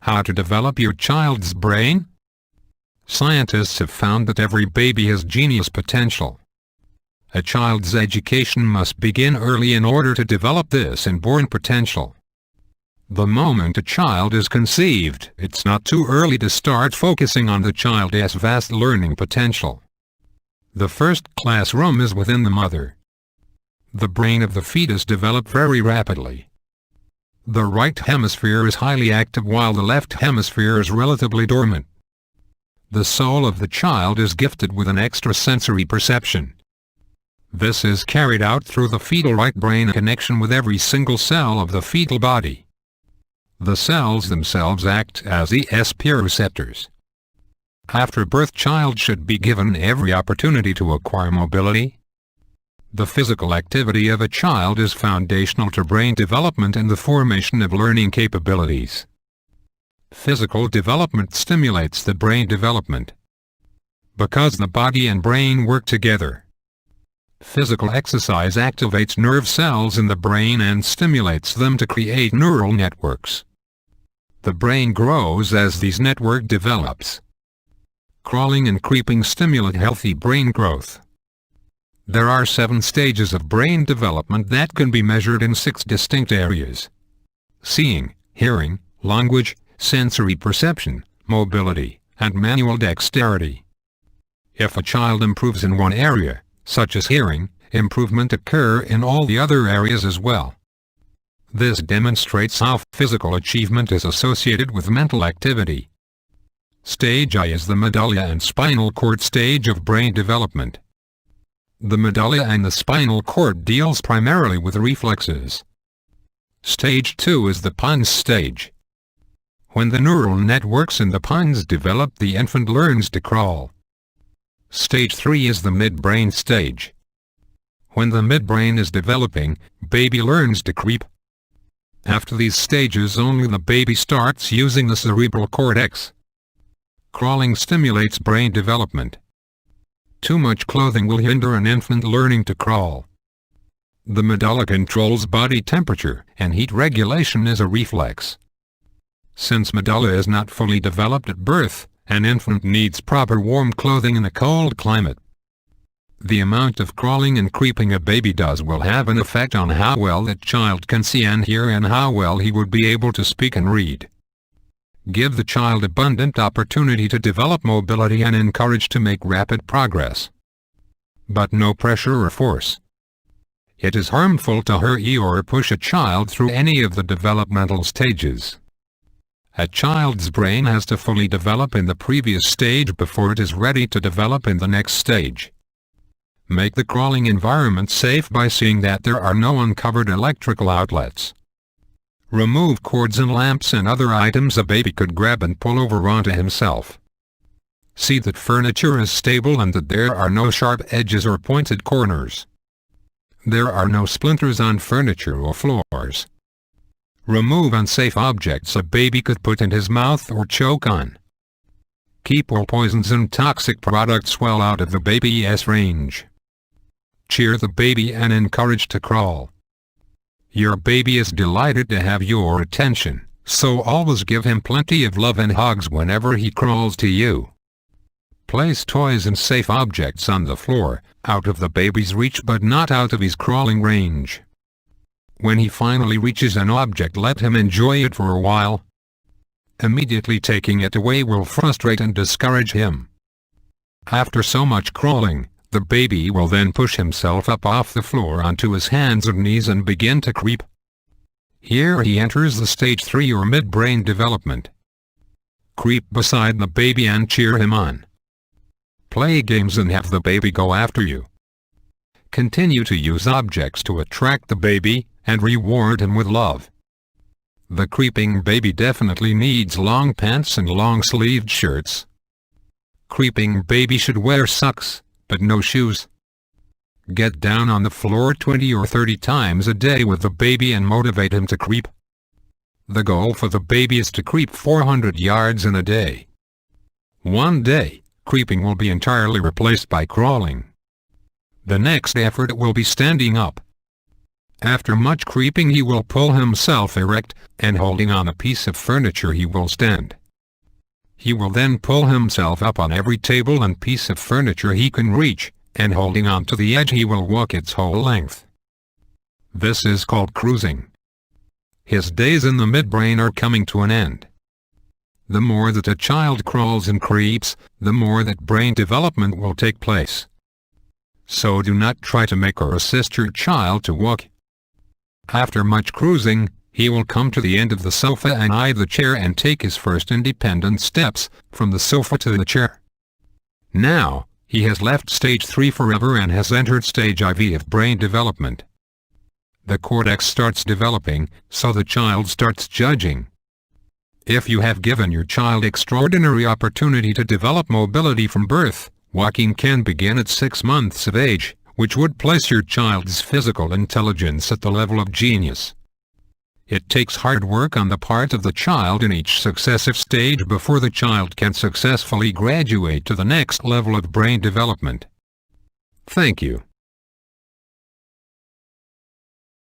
How to develop your child's brain? Scientists have found that every baby has genius potential. A child's education must begin early in order to develop this inborn potential. The moment a child is conceived, it's not too early to start focusing on the child's vast learning potential. The first classroom is within the mother. The brain of the fetus develops very rapidly. The right hemisphere is highly active while the left hemisphere is relatively dormant. The soul of the child is gifted with an extrasensory perception. This is carried out through the fetal right brain connection with every single cell of the fetal body. The cells themselves act as ESP receptors. After birth, child should be given every opportunity to acquire mobility. The physical activity of a child is foundational to brain development and the formation of learning capabilities. Physical development stimulates the brain development. Because the body and brain work together. Physical exercise activates nerve cells in the brain and stimulates them to create neural networks. The brain grows as these networks develops. Crawling and creeping stimulate healthy brain growth. There are 7 stages of brain development that can be measured in 6 distinct areas: seeing, hearing, language, sensory perception, mobility, and manual dexterity. If a child improves in one area, such as hearing, improvement occurs in all the other areas as well. This demonstrates how physical achievement is associated with mental activity. Stage I is the medulla and spinal cord stage of brain development. The medulla and the spinal cord deals primarily with reflexes. Stage 2 is the pons stage. When the neural networks in the pons develop, the infant learns to crawl. Stage 3 is the midbrain stage. When the midbrain is developing, baby learns to creep. After these stages, only the baby starts using the cerebral cortex. Crawling stimulates brain development. Too much clothing will hinder an infant learning to crawl. The medulla controls body temperature, and heat regulation is a reflex. Since medulla is not fully developed at birth, an infant needs proper warm clothing in a cold climate. The amount of crawling and creeping a baby does will have an effect on how well that child can see and hear and how well he would be able to speak and read. Give the child abundant opportunity to develop mobility and encourage to make rapid progress. But no pressure or force. It is harmful to hurry or push a child through any of the developmental stages. A child's brain has to fully develop in the previous stage before it is ready to develop in the next stage. Make the crawling environment safe by seeing that there are no uncovered electrical outlets. Remove cords and lamps and other items a baby could grab and pull over onto himself. See that furniture is stable and that there are no sharp edges or pointed corners. There are no splinters on furniture or floors. Remove unsafe objects a baby could put in his mouth or choke on. Keep all poisons and toxic products well out of the baby's range. Cheer the baby and encourage to crawl. Your baby is delighted to have your attention, so always give him plenty of love and hugs whenever he crawls to you. Place toys and safe objects on the floor, out of the baby's reach but not out of his crawling range. When he finally reaches an object, let him enjoy it for a while. Immediately taking it away will frustrate and discourage him. After so much crawling, the baby will then push himself up off the floor onto his hands and knees and begin to creep. Here he enters the stage 3 or midbrain development. Creep beside the baby and cheer him on. Play games and have the baby go after you. Continue to use objects to attract the baby, and reward him with love. The creeping baby definitely needs long pants and long-sleeved shirts. Creeping baby should wear socks, but no shoes. Get down on the floor 20 or 30 times a day with the baby and motivate him to creep. The goal for the baby is to creep 400 yards in a day. One day, creeping will be entirely replaced by crawling. The next effort will be standing up. After much creeping he will pull himself erect, and holding on a piece of furniture he will stand. He will then pull himself up on every table and piece of furniture he can reach, and holding on to the edge he will walk its whole length. This is called cruising. His days in the midbrain are coming to an end. The more that a child crawls and creeps, the more that brain development will take place. So do not try to make or assist your child to walk. After much cruising, he will come to the end of the sofa and eye the chair and take his first independent steps, from the sofa to the chair. Now, he has left stage 3 forever and has entered stage IV of brain development. The cortex starts developing, so the child starts judging. If you have given your child extraordinary opportunity to develop mobility from birth, walking can begin at 6 months of age, which would place your child's physical intelligence at the level of genius. It takes hard work on the part of the child in each successive stage before the child can successfully graduate to the next level of brain development. Thank you.